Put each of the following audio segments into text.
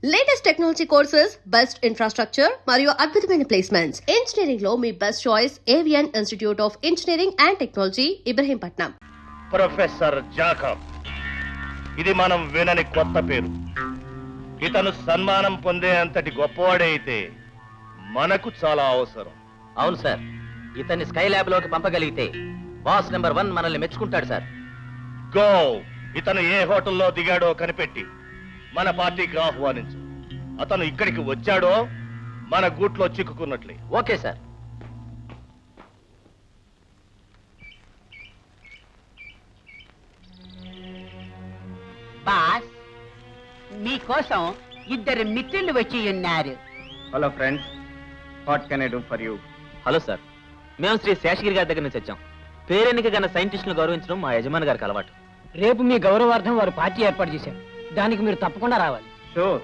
Latest technology courses, best infrastructure మరియు అద్భుతమైన placements. Engineering లో మీ best choice Avion institute of engineering and technology, Ibrahimpatnam. Professor Jacob, ఇది మనం వినని కొత్త పేరు. ఇతను సన్మానం పొందే అంతటి గొప్పవాడే అయితే మనకు చాలా అవసరం. అవును సార్, ఇతన్ని స్కై ల్యాబ్ లోకి పంపగలిగితే బాస్ నెంబర్ 1 మనల్ని మెచ్చుకుంటాడు సార్. గో, ఇతను ఏ హోటల్లో దిగాడో కనిపెట్టి మన పార్టీకి ఆహ్వానించు. అతను ఇక్కడికి వచ్చాడో మన గూట్లో చిక్కుకున్నట్లే. Okay sir. బాస్, మీకోసం ఇద్దరు మిత్రులు వచ్చి ఉన్నారు. Hello friends, what can I do for you? Hello sir, మేము శ్రీ శేషగిరి గారి దగ్గర నుంచి వచ్చాం. పేరెన్నిక గల సైంటిస్టులను గౌరవించడం మా యజమాని గారికి అలవాటు. రేపు మీ గౌరవార్థం వారు పార్టీ ఏర్పాటు చేశారు. దానికి మీరు తప్పకుండా రావాలి. షూర్.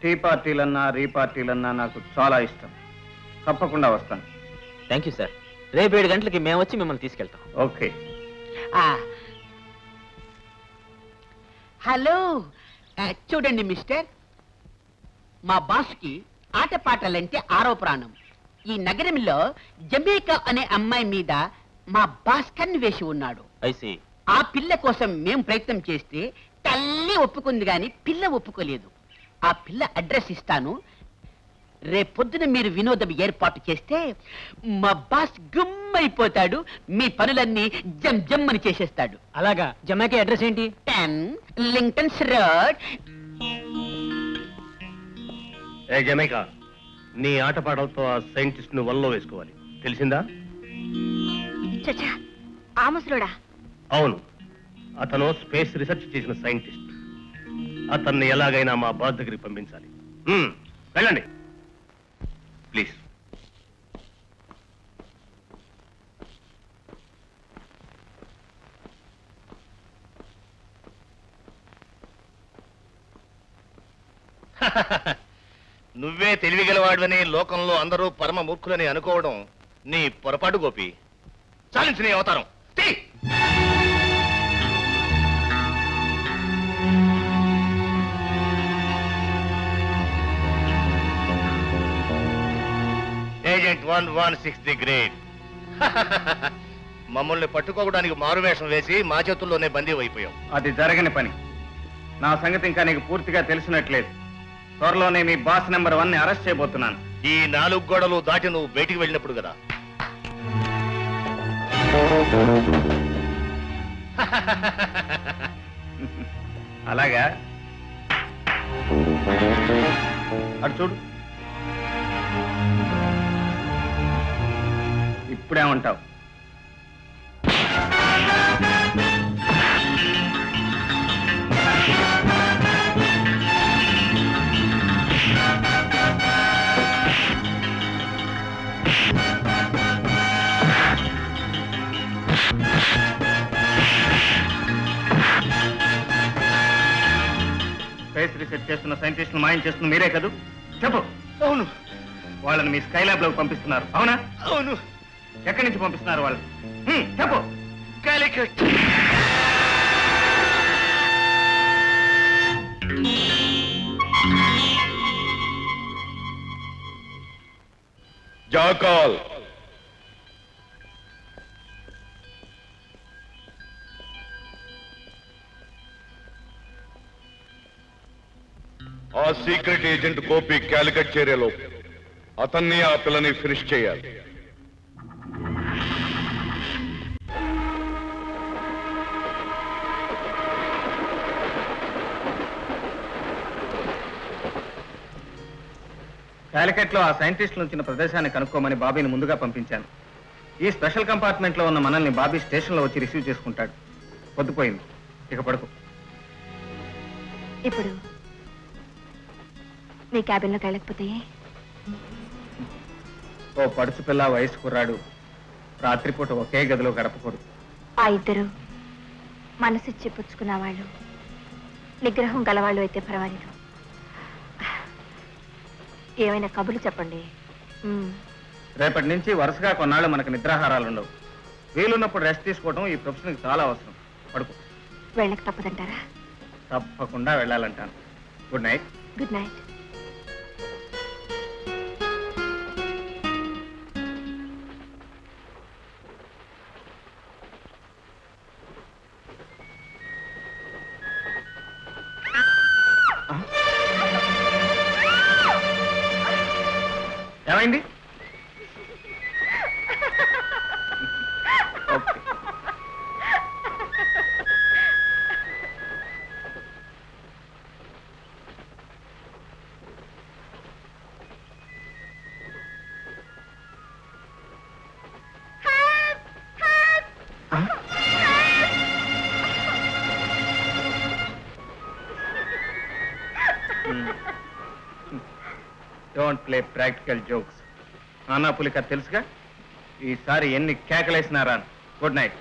టీ పార్టీలన్నా రీ పార్టీలన్నా నాకు చాలా ఇష్టం. తప్పకుండా వస్తాను. Thank you sir. రేపు 7 గంటలకి మేము వచ్చి మిమ్మల్ని తీసుకెళ్తాం. ఓకే. హలో, చూడండి మిస్టర్, మా బాస్కి ఆటపాటలంటే ఆరో ప్రాణం. ఈ నగరంలో జమేకా అనే అమ్మాయి మీద మా బాస్ కన్ను వేసి ఉన్నాడు. ఐసి. ఆ పిల్ల కోసం మేము ప్రయత్నం చేస్తే తల్లి ఒప్పుకుంది గాని పిల్ల ఒప్పుకోలేదు. ఆ పిల్ల అడ్రస్ ఇస్తాను. రేపొద్దున మీరు వినోదం ఏర్పాటు చేస్తే మా బాస్ గుమ్మైపోతాడు. మీ పనులన్నీ జమ్ జమ్ అని చేసేస్తాడు. అలాగా, జమాకి అడ్రస్ ఏంటి? 10 లింకన్స్ రోడ్. ఏ జమైకా, నీ ఆటపాటలతో ఆ సైంటిస్ట్ ను వల్లో వేసుకోవాలి, తెలిసిందా? చచ్చా, ఆ ముసలోడా? అవును, అతను స్పేస్ రీసెర్చ్ చేసిన సైంటిస్ట్. అతన్ని ఎలాగైనా మా బాస్ దగ్గరికి పంపించాలి. వెళ్ళండి ప్లీజ్. నువ్వే తెలివిగలవాడని లోకంలో అందరూ పరమ మూర్ఖులని అనుకోవడం నీ పొరపాటు గోపి. చాలించు నీ అవతారం. Agent 116 the great. మమ్మల్ని పట్టుకోవడానికి మారువేషం వేసి మా చేతుల్లోనే బందీ అయిపోయాం. అది జరగని పని. నా సంగతి ఇంకా నీకు పూర్తిగా తెలిసినట్లేదు. త్వరలోనే మీ బాస్ నెంబర్ 1 ని అరెస్ట్ చేయబోతున్నాను. ఈ 4 గోడలు దాటి నువ్వు బయటికి వెళ్ళినప్పుడు కదా. అలాగా? అటు చూడు. ఇప్పుడేమంటావు? స్పేస్ రీసెర్చ్ చేస్తున్న సైంటిస్టులు మాయం చేస్తున్న మీరే కదూ? చెప్పు. అవును. వాళ్ళని మీ స్కై ల్యాబ్ లోకి పంపిస్తున్నారు, అవునా? అవును. ఎక్కడి నుంచి పంపిస్తున్నారు వాళ్ళు? చెప్పు. కాలికట్. జాకాల్, ఆ సీక్రెట్ ఏజెంట్ గోపి క్యాలికట్ చేరేలో అతన్ని ఆ పిల్లని ఫినిష్ చేయాలి. కాలికట్ లో ఆ సైంటిస్టులు ఉంచిన ప్రదేశాన్ని కనుక్కోమని బాబీని ముందుగా పంపించాను. ఈ స్పెషల్ కంపార్ట్మెంట్ లో ఉన్న మనల్ని బాబీ స్టేషన్ లో వచ్చి రిసీవ్ చేసుకుంటాడు. పొద్దుపోయింది, ఇక పడుకో. ఇప్పుడు మీ క్యాబిన్లోకి వెళ్ళకపోతే ఓ పడుచు పిల్ల వయసు కుర్రాడు రాత్రిపూట ఒకే గదిలో గడపకూడదు. ఆ ఇద్దరు మనసిచ్చి పుచ్చుకున్న వాళ్ళు, నిగ్రహం గలవాళ్ళు అయితే పర్వాలేదు. ఏమైనా కబుర్లు చెప్పండి. రేపటి నుంచి వరుసగా కొన్నాళ్ళు మనకు నిద్రాహారాలు ఉండవు. వీలున్నప్పుడు రెస్ట్ తీసుకోవడం ఈ ప్రొఫెషన్కి చాలా అవసరం. పడుకో. వెళ్ళక తప్పదంటారా? తప్పకుండా వెళ్ళాలంటాను. Good night. Good night. ఏమైంది? Okay. Don't play practical jokes. నానా పులిక తెలుసుగా, ఈసారి ఎన్ని కేకలేసినారా. Good night.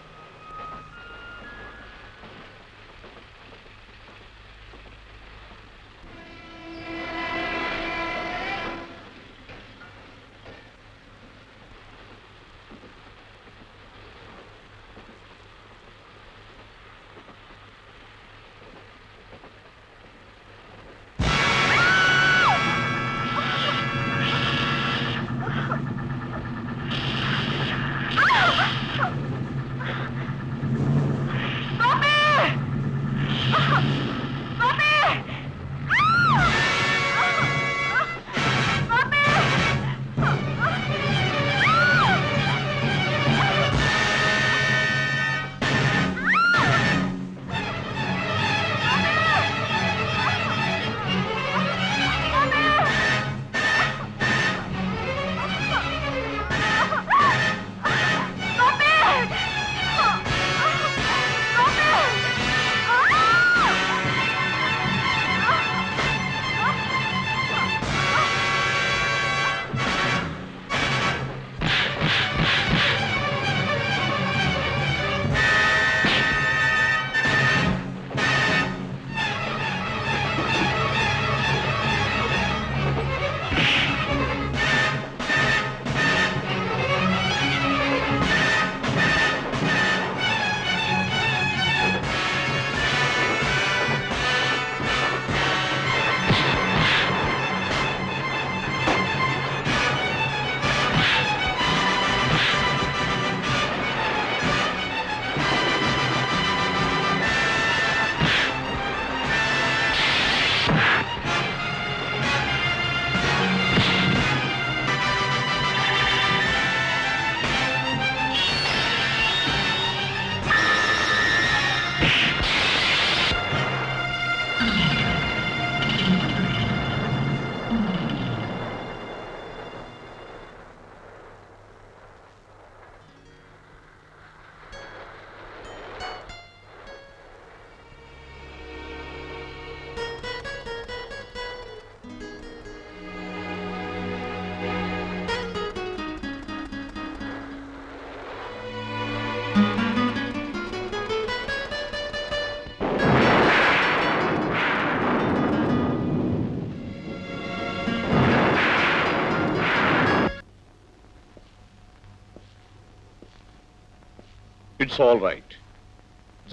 It's all right.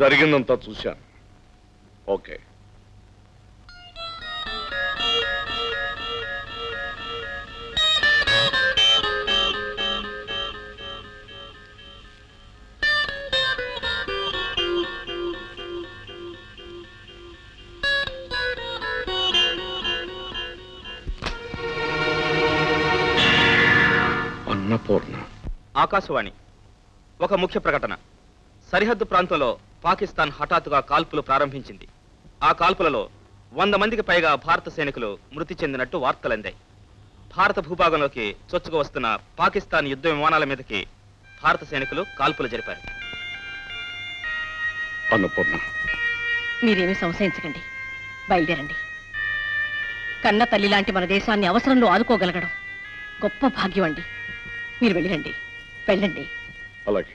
జరిగిందంతా చూశాను. ఓకే. అన్నపూర్ణ. ఆకాశవాణి. ఒక ముఖ్య ప్రకటన. సరిహద్దు ప్రాంతంలో పాకిస్తాన్ హఠాత్తుగా కాల్పులు ప్రారంభించింది. ఆ కాల్పులలో 100 మందికి పైగా భారత సైనికులు మృతి చెందినట్టు వార్తలందాయి. భారత భూభాగంలోకి చొచ్చుకు వస్తున్న పాకిస్తాన్ యుద్ధ విమానాల మీదకి భారత సైనికులు కాల్పులు జరిపారు. అన్నపూర్ణ, మీరేమీ సంశయించకండి, బయలుదేరండి. కన్న తల్లి లాంటి మన దేశాన్ని అవసరంలో ఆదుకోగలగడం గొప్ప భాగ్యం అండి. మీరు వెళ్ళండి, వెళ్ళండి. అలాగే.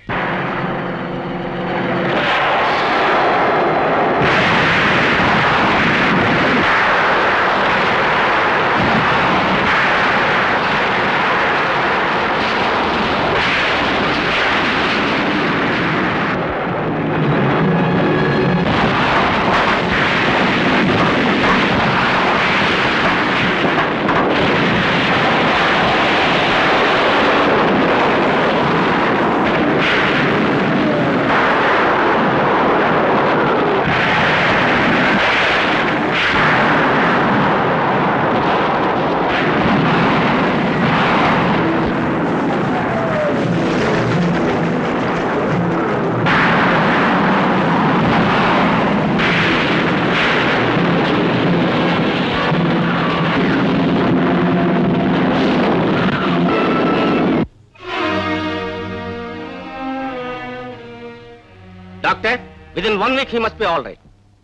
Within 1 week he must be all right.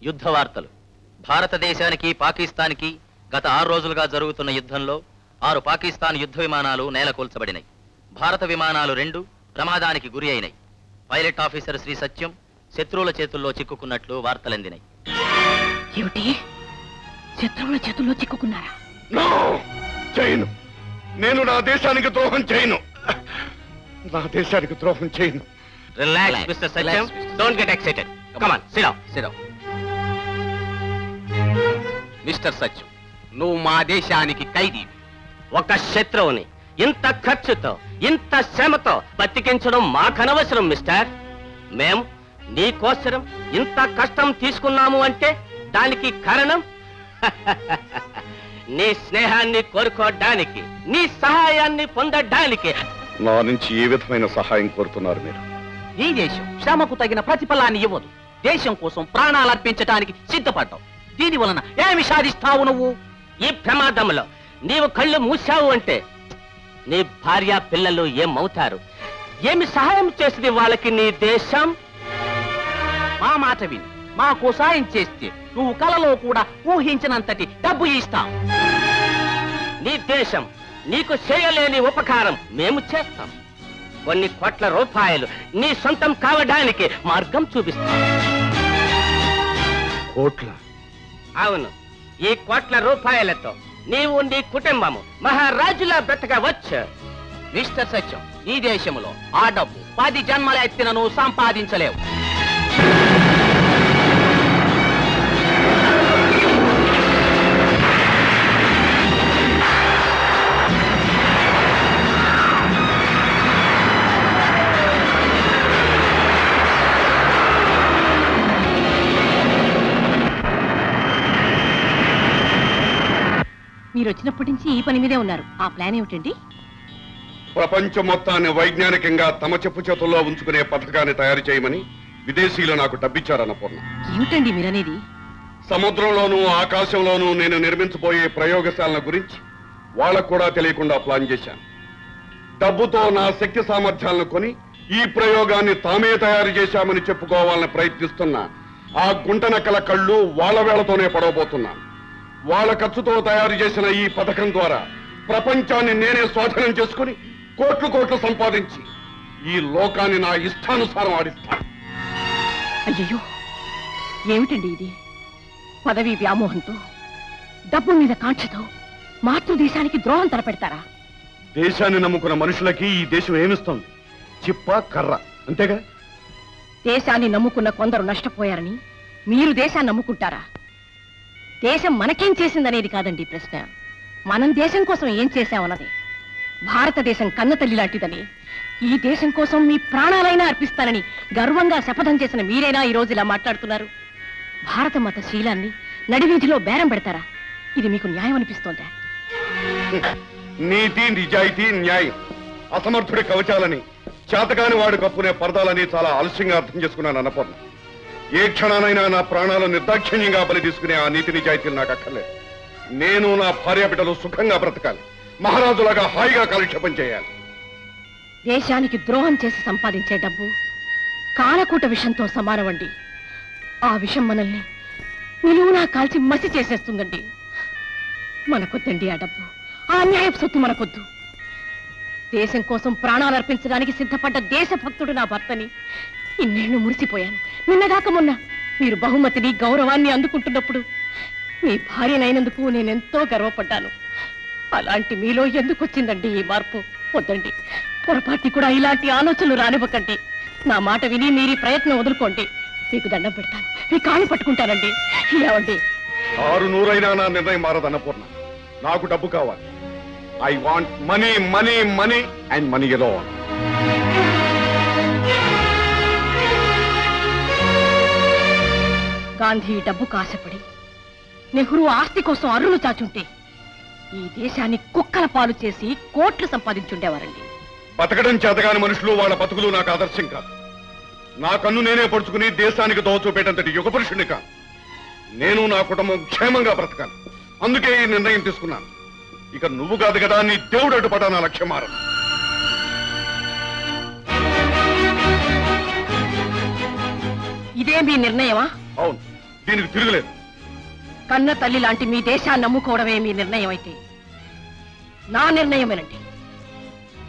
యుద్ధ వార్తలు. భారతదేశానికి పాకిస్తాన్కి గత 6 రోజులుగా జరుగుతున్న యుద్ధంలో 6 పాకిస్తాన్ యుద్ధ విమానాలు నేలకూల్చబడినాయి. భారత విమానాలు 2 ప్రమాదానికి గురి అయినాయి. పైలట్ ఆఫీసర్ శ్రీ సత్యం శత్రువుల చేతుల్లో చిక్కుకున్నట్లు వార్తలందినాయి. ఏమిటి, శత్రువుల చేతుల్లో చిక్కుకున్నారా? నో, చేయను. నేను నా దేశానికి ద్రోహం చేయను. నా దేశానికి ద్రోహం చేయను. Relax mister Satyam, don't get excited. Come on, sit down. Mister Satyam, నువ్వు మా దేశానికి ఖైదీ. ఒక శత్రువుని ఇంత ఖర్చుతో ఇంత శ్రమతో బతికించడం మాకనవసరం మిస్టర్. మేం నీకోసరం ఇంత కష్టం తీసుకున్నాము అంటే దానికి కారణం నీ స్నేహాన్ని కోరుకోవడానికి, నీ సహాయాన్ని పొందడానికి. నా నుంచి ఏ విధమైన సహాయం కోరుతున్నారు మీరు? ఈ దేశం శ్రమకు తగిన ప్రతిఫలాన్ని ఇవ్వదు. దేశం కోసం ప్రాణాలు అర్పించడానికి సిద్ధపడ్డావు. దీని వలన ఏమి సాధిస్తావు నువ్వు? ఈ ప్రమాదంలో నీవు కళ్ళు మూసావు అంటే నీ భార్య పిల్లలు ఏమవుతారు? ఏమి సహాయం చేసింది వాళ్ళకి నీ దేశం? మా మాట విని మాకు సాయం చేస్తే నువ్వు కలలో కూడా ఊహించినంతటి డబ్బు ఇస్తావు. నీ దేశం నీకు చేయలేని ఉపకారం మేము చేస్తాం. కొన్ని కోట్ల రూపాయలు నీ సొంతం కావడానికి మార్గం చూపిస్తాం. కోట్ల? అవును, ఈ కోట్ల రూపాయలతో నీవు నీ కుటుంబము మహారాజులా బ్రతకవచ్చు. మిస్టర్ సత్యం, ఈ దేశంలో ఆ డబ్బు 10 జన్మల ఎత్తిన నువ్వు సంపాదించలేవు. మీరు వచ్చినప్పటి నుంచి ఈ పని మీదే ఉన్నారు. ఆ ప్లాన్ ఏమిటండి? ప్రపంచం మొత్తాన్ని వైజ్ఞానికంగా తమ చెప్పు చేతుల్లో ఉంచుకునే పథకాన్ని తయారు చేయమని విదేశీయులు నాకు డబ్బిచ్చారన్నపూర్ణ. ఏమిటండి మీరనేది? సముద్రంలోనూ ఆకాశంలోనూ నేను నిర్మించబోయే ప్రయోగశాలల గురించి వాళ్ళకు కూడా తెలియకుండా ప్లాన్ చేశాను. డబ్బుతో నా శక్తి సామర్థ్యాలను కొని ఈ ప్రయోగాన్ని తామే తయారు చేశామని చెప్పుకోవాలని ప్రయత్నిస్తున్న ఆ గుంటనక్కల కళ్ళు వాళ్ళ వేళతోనే పడవబోతున్నాను. వాళ్ళ ఖర్చుతో తయారు చేసిన ఈ పథకం ద్వారా ప్రపంచాన్ని నేనే స్వాధీనం చేసుకుని కోట్లు కోట్లు సంపాదించి ఈ లోకాన్ని నా ఇష్టానుసారం ఆడిస్తాను. అయ్యయ్యో, ఏమిటండి ఇది? పదవి వ్యామోహంతో, డబ్బు మీద కాంక్షతో మాతృదేశానికి ద్రోహం తలపెడతారా? దేశాన్ని నమ్ముకున్న మనుషులకి ఈ దేశం ఏమిస్తుంది? చిప్ప కర్ర, అంతేగా. దేశాన్ని నమ్ముకున్న కొందరు నష్టపోయారని మీరు దేశాన్ని నమ్ముకుంటారా? దేశం మనకేం చేసిందనేది కాదండి ప్రశ్న. మనం దేశం కోసం ఏం చేశామన్నది. భారతదేశం కన్నతల్లి లాంటిదని, ఈ దేశం కోసం మీ ప్రాణాలైనా అర్పిస్తానని గర్వంగా శపథం చేసిన మీరైనా ఈ రోజు ఇలా మాట్లాడుతున్నారు. భారత మత శీలాన్ని నడివీధిలో బేరం పెడతారా? ఇది మీకు న్యాయం అనిపిస్తోందా? నీతి, నిజాయితీ, న్యాయం అసమర్థుడి కవచాలని, చేతకాని వాడు కప్పునే పరదాలని చాలా ఆలస్యంగా అర్థం చేసుకున్నాను అన్నపూర్ణ. ఏ క్షణానైనా నా ప్రాణాలు నిర్దాక్షిణ్యంగా బలి తీసుకునే ఆ నీతి నిజాయితీలు నాకు అక్కర్లేదు. నేను నా భార్య బిడ్డలు సుఖంగా బ్రతకాలి, మహారాజులాగా హాయిగా కాలక్షేపం చేయాలి. దేశానికి ద్రోహం చేసి సంపాదించే డబ్బు కాలకూట విషంతో సమానమండి. ఆ విషం మనల్ని నిలువునా కాల్చి మసి చేసేస్తుందండి. మనకొద్దండి ఆ డబ్బు, ఆ అన్యాయపు సొత్తు మనకొద్దు. దేశం కోసం ప్రాణాలు అర్పించడానికి సిద్ధపడ్డ దేశభక్తుడు నా భర్తని ఇన్నేళ్లు మురిసిపోయాను. నిన్నగాక మొన్న మీరు బహుమతిని గౌరవాన్ని అందుకుంటున్నప్పుడు మీ భార్యనైనందుకు నేనెంతో గర్వపడ్డాను. అలాంటి మీలో ఎందుకు వచ్చిందండి ఈ మార్పు? వద్దండి, పొరపాటి కూడా ఇలాంటి ఆలోచనలు రానివ్వకండి. నా మాట విని మీరు ఈ ప్రయత్నం వదులుకోండి. మీకు దండం పెడతాను, మీ కాళ్ళు పట్టుకుంటానండి. ఏమండి? 600 నా నిర్ణయం మారదు అన్నపూర్ణ. నాకు డబ్బు కావాలి. I want money, money, money and money alone. Gandhi డబ్బుకు ఆశపడి, నెహ్రూ ఆస్తి కోసం అరులు చాచుంటే ఈ దేశాన్ని కుక్కల పాలు చేసి కోట్లు సంపాదించుండేవారండి. బతకడం చేతగాని మనుషులు, వాళ్ళ బతుకులు నాకు ఆదర్శం కాదు. నా కన్ను నేనే పడుచుకుని దేశానికి దోచూపేటంతటి యుగ పురుషుని కాదు. నేను నా కుటుంబం క్షేమంగా బ్రతకాలి. అందుకే ఈ నిర్ణయం తీసుకున్నాను. ఇక నువ్వు కాదు కదా నీ దేవుడు అడ్డుపడా నా లక్ష్యం మారదు. ఈ ఇదే మీ నిర్ణయమా? అవును, దీనికి తిరుగులేదు. కన్న తల్లి లాంటి మీ దేశాన్ని నమ్ముకోవడమే మీ నిర్ణయం అయితే నా నిర్ణయమేనండి.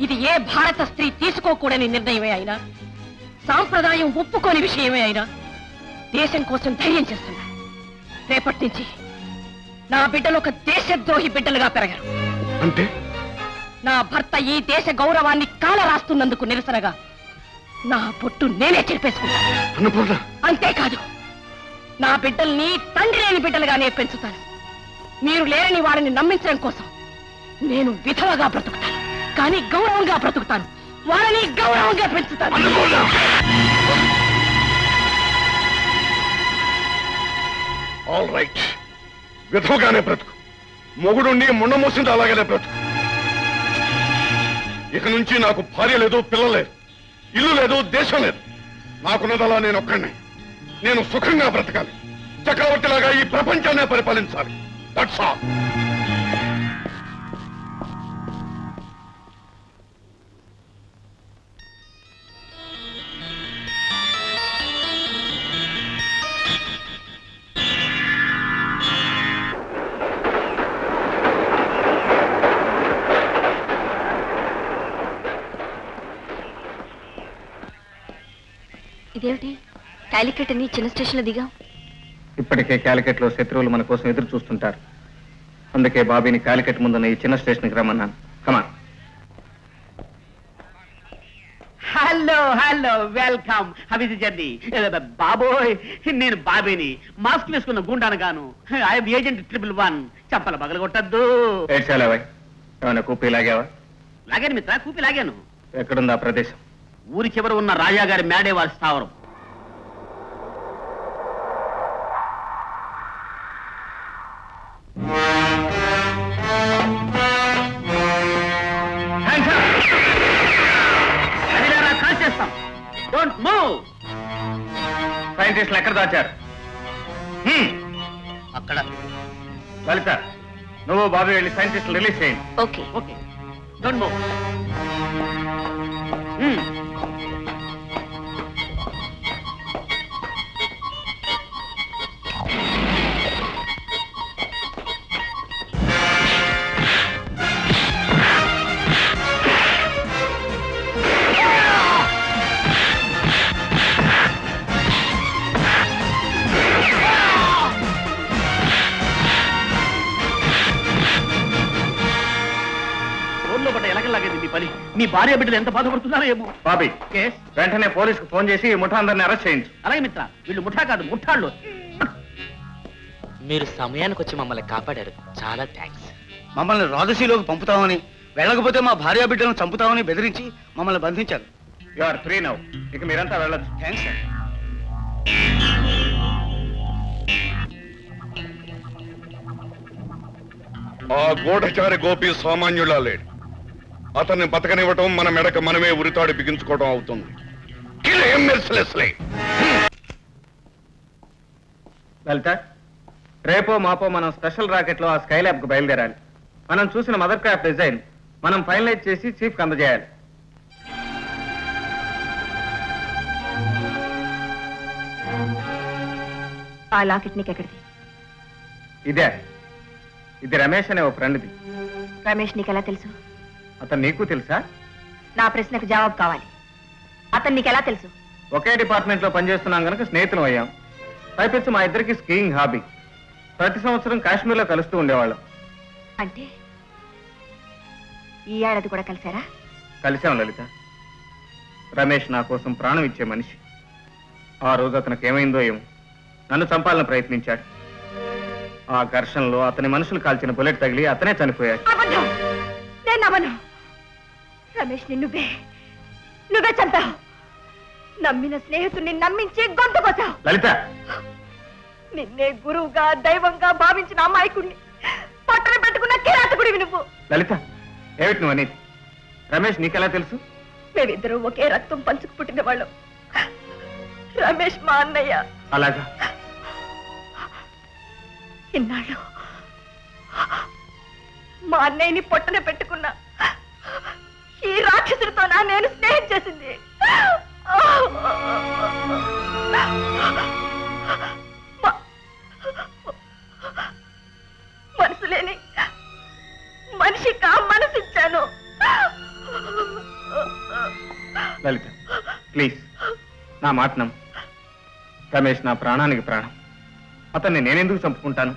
ఇది ఏ భారత స్త్రీ తీసుకోకూడని నిర్ణయమే అయినా, సాంప్రదాయం ఒప్పుకోని విషయమే అయినా దేశం కోసం ధైర్యం చేస్తున్నా. రేపటి నుంచి నా బిడ్డలు ఒక దేశద్రోహి బిడ్డలుగా పెరగరు. అంటే నా భర్త ఈ దేశ గౌరవాన్ని కాల రాస్తున్నందుకు నిరసనగా నా పొట్టు నేనే చెరిపేసుకుంటాను. అన్నపూర్ణ, అంతేకాదు, నా బిడ్డల్ని తండ్రి లేని బిడ్డలుగానే పెంచుతాను. మీరు లేరని వారిని నమ్మించడం కోసం నేను విధవగా బ్రతుకుతాను, కానీ గౌరవంగా బ్రతుకుతాను. వారిని గౌరవంగా పెంచుతాను. ఆల్ రైట్, విధవగానే బ్రతుకు. మొగుడుండి ముండ మోసింది అలాగనే బ్రతుకు. ఇక నుంచి నాకు భార్య లేదు, పిల్ల లేదు, ఇల్లు లేదు, దేశం లేదు. నాకున్నదలా నేను ఒక్కడినే. నేను సుఖంగా బ్రతకాలి, చక్రవర్తిలాగా ఈ ప్రపంచాన్నే పరిపాలించాలి. That's all. ఇదేమిటి కాలికట్ అని చిన్న స్టేషన్లో దిగాం? ఇప్పటికే క్యాలికట్ లో శత్రువులు మన కోసం ఎదురు చూస్తుంటారు. అందుకే బాబీని క్యాలికట్ ముందున్న ఈ చిన్న స్టేషన్కి రమ్మన్నాను. Come on. Hello hello, welcome. How journey? బాబోయ్, నేను బాబీని, మాస్క్ వేసుకున్న గుండాను గాను. I'm agent 111. చంపల పగలగొట్టద్దు. ఏడ్చాలేవా? ఏమైనా కూపీ లాగావా? లాగాను మిత్ర, కూపి లాగాను. ఎక్కడుందా ప్రదేశం? ఊరి చివర ఉన్న రాజా గారి మేడే వారి స్థావరం. కాల్ చేస్తాం. Don't move. సైంటిస్టులు ఎక్కడ దాచారు? అక్కడ. లలిత, నువ్వు బాబీ వెళ్ళి సైంటిస్టులు రిలీజ్ చేయండి. ఓకే. Okay, don't move. మీ భార్య బిడ్డలు ఎంత బాధపడుతున్నారో ఏమో. బాబీ, Yes? వెంటనే పోలీసుకు ఫోన్ చేసి ఈ ముఠా అందరిని అరెస్ట్ చేయించు. అలాగే మిత్ర, వీళ్ళు ముఠా కాదు, ముఠాళ్ళు. మీరు సమయానికి వచ్చి మమ్మల్ని కాపాడారు. చాలా థ్యాంక్స్. మమ్మల్ని రాజసీలోకి పంపుతామని, వెళ్ళకపోతే మా భార్య బిడ్డలను చంపుతామని బెదిరించి మమ్మల్ని బంధించారు. You are free now. ఇక మీరంతా వెళ్ళొచ్చు. Thanks sir. ఆ గూఢచారి గోపి సామాన్యులా లేడు. అతన్ని బతకనివ్వటం మన మెడక మనమే ఉరితాడు బిగించుకోవడం అవుతుంది. Kill him mercilessly. లలిత, రేపో మాపో మనం స్పెషల్ రాకెట్ లో ఆ స్కై ల్యాబ్ కు బయలుదేరాలి. మనం చూసిన మదర్ క్రాఫ్ట్ డిజైన్ మనం ఫైనలైజ్ చేసి చీఫ్ కి అందజేయాలి. ఆ లాకెట్ నీకు ఎక్కడిది? ఇదే, ఇది రమేష్ అనే ఓ ఫ్రెండ్ది. రమేష్ నీకు ఎలా తెలుసు? అతను నీకు తెలుసా? నా ప్రశ్నకు జవాబు కావాలి. అతను నీకు ఎలా తెలుసు? ఒకే డిపార్ట్మెంట్ లో పనిచేస్తున్నాం కనుక స్నేహితులం అయ్యాం. పైపెచ్చు మా ఇద్దరికి స్కీయింగ్ హాబీ. ప్రతి సంవత్సరం కాశ్మీర్ లో కలుస్తూ ఉండేవాళ్ళం. అంటే ఈ ఏడాది కూడా కలిసారా? కలిశాం లలిత. రమేష్ నా కోసం ప్రాణం ఇచ్చే మనిషి. ఆ రోజు అతనికి ఏమైందో ఏమో, నన్ను చంపాలని ప్రయత్నించాడు. ఆ ఘర్షణలో అతని మనుషులు కాల్చిన బుల్లెట్ తగిలి అతనే చనిపోయాడు. అబద్ధం! నేను నమ్మను. రమేష్ నువ్వే చంపావు. నమ్మిన స్నేహితుడిని నమ్మించి గొంతు కోసావు. లలిత, నిన్నే గురువుగా దైవంగా భావించిన అమ్మాయికుడిని పట్టణ పెట్టుకున్న కిరాతకుడివి నువ్వు. లలిత, ఏమిటి నువ్వు అనేది? రమేష్ నీకెలా తెలుసు? మేమిద్దరూ ఒకే రక్తం పంచుకు పుట్టిన వాళ్ళం. రమేష్ మా అన్నయ్య. అలాగా? ఇన్నాళ్ళు మా అన్నయ్యని పొట్టన పెట్టుకున్నా ఈ రాక్షసుడితోనా నేను స్నేహం చేసింది? మనసు లేని మనిషికి మనసిచ్చాను. లలిత ప్లీజ్ నా మాట నమ్ము. రమేష్ నా ప్రాణానికి ప్రాణం. అతన్ని నేనెందుకు చంపుకుంటాను?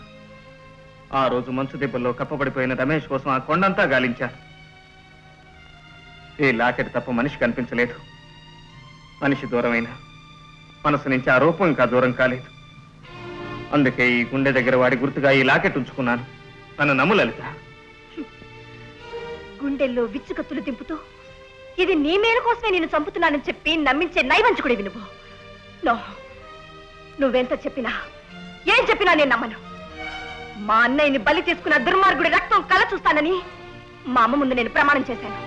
ఆ రోజు మంచు దెబ్బల్లో కప్పబడిపోయిన రమేష్ కోసం ఆ కొండంతా గాలించాను. ఈ లాకెట్ తప్ప మనిషి కనిపించలేదు. మనిషి దూరమైన మనసు నుంచి ఆ రూపం ఇంకా దూరం కాలేదు. అందుకే ఈ గుండె దగ్గర వాడి గుర్తుగా ఈ లాకెట్ ఉంచుకున్నాను. నన్ను నమ్ము లలిత. గుండెల్లో విచ్చుకత్తులు దింపుతూ ఇది నీ మేలు కోసమే నేను చంపుతున్నానని చెప్పి నమ్మించే నైవంచుకుడివి నువ్వు. నో, నువ్వెంత చెప్పినా ఏం చెప్పినా నేను నమ్మను. మా అన్నయ్యని బలి తీసుకున్న దుర్మార్గుడి రక్తం కల చూస్తానని మా అమ్మ ముందు నేను ప్రమాణం చేశాను.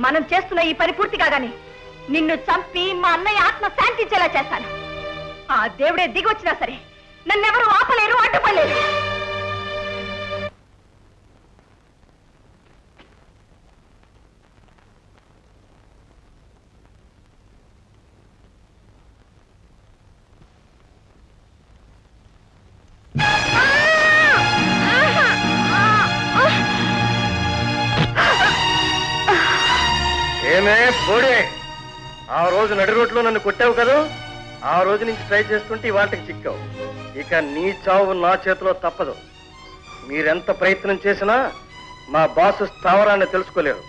మనం చేస్తున్న ఈ పని పూర్తి కాగానే నిన్ను చంపి మా అన్నయ్య ఆత్మ శాంతించేలా చేస్తాను. ఆ దేవుడే దిగి వచ్చినా సరే నన్నెవరూ ఆపలేరు, అడ్డుపడలేరు. ఏమే పోడే, ఆ రోజు నడి రోడ్లో నన్ను కొట్టావు కదా, ఆ రోజు నుంచి ట్రై చేస్తుంటే వాటికి చిక్కావు. ఇక నీ చావు నా చేతిలో తప్పదు. మీరెంత ప్రయత్నం చేసినా మా బాసు స్థావరాన్ని తెలుసుకోలేరు.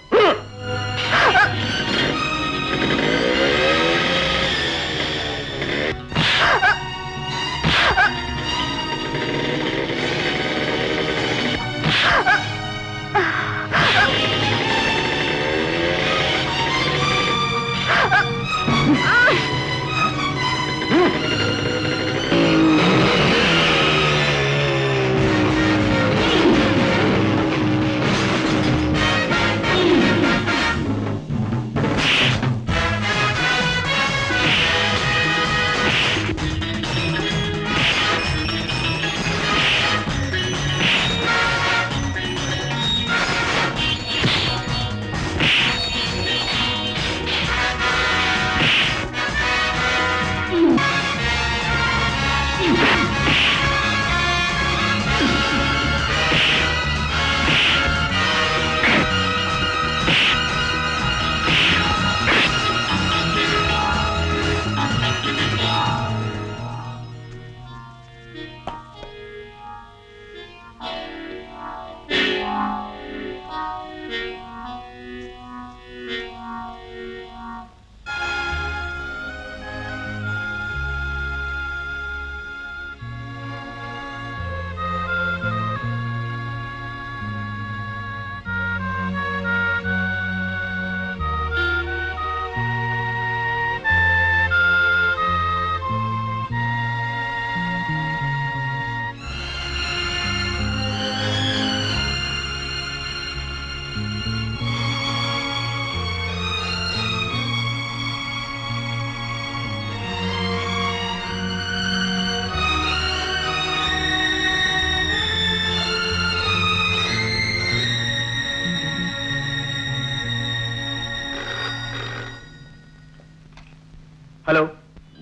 హలో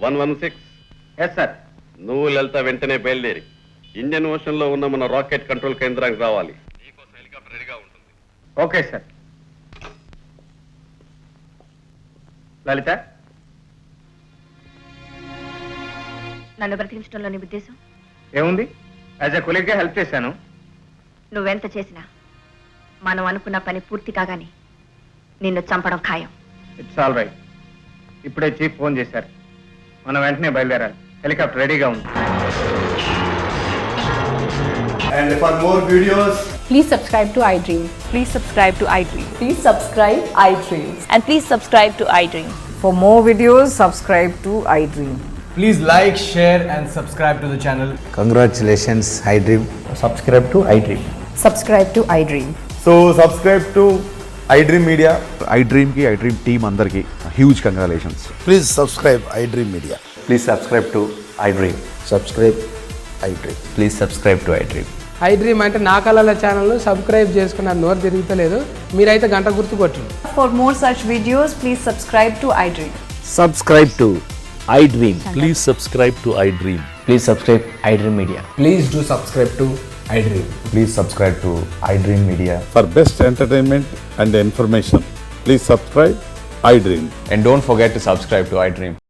116. Yes sir. నువ్వు లలిత వెంటనే బయలుదేరి ఇండియన్ ఓషన్ లో ఉన్న మన రాకెట్ కంట్రోల్ కేంద్రానికి రావాలి. నీకోసం హెలికాప్టర్ రెడీగా ఉంటుంది. Okay sir. లలిత, నన్ను బ్రతికించడంలో నీ ఉద్దేశం ఏముంది? యాజ్ ఎ కొలీగ్గా హెల్ప్ చేశాను. నువ్వెంత చేసినా మనం అనుకున్న పని పూర్తి కాగానే నిన్ను చంపడం ఖాయం. It's all right. ఇప్పుడే చీఫ్ ఫోన్ చేశారు. మనం వెంటనే బయలుదేరాలి. హెలికాప్టర్ రెడీగా ఉంది. And for more videos, Please subscribe to iDream. Please subscribe to iDream. Please subscribe iDream. And please subscribe to iDream. For more videos, subscribe to iDream. please like, share and subscribe to the channel. Congratulations, iDream. Subscribe to iDream. Subscribe to iDream. So subscribe to iDream Media. iDream ki iDream team andarki huge congratulations. Please subscribe iDream Media. Please subscribe to iDream. Subscribe iDream. Please subscribe to iDream. iDream అంటే నా కళల channel subscribe చేసుకున్న నోరు తిరుగుతలేదు. మీరైతే గంట గుర్తు కొట్టండి. For more such videos, please subscribe to iDream. Subscribe to iDream. Please subscribe to iDream. Please subscribe iDream Media. Please do subscribe to iDream. Please subscribe to iDream Media. For best entertainment and information, please subscribe iDream. And don't forget to subscribe to iDream.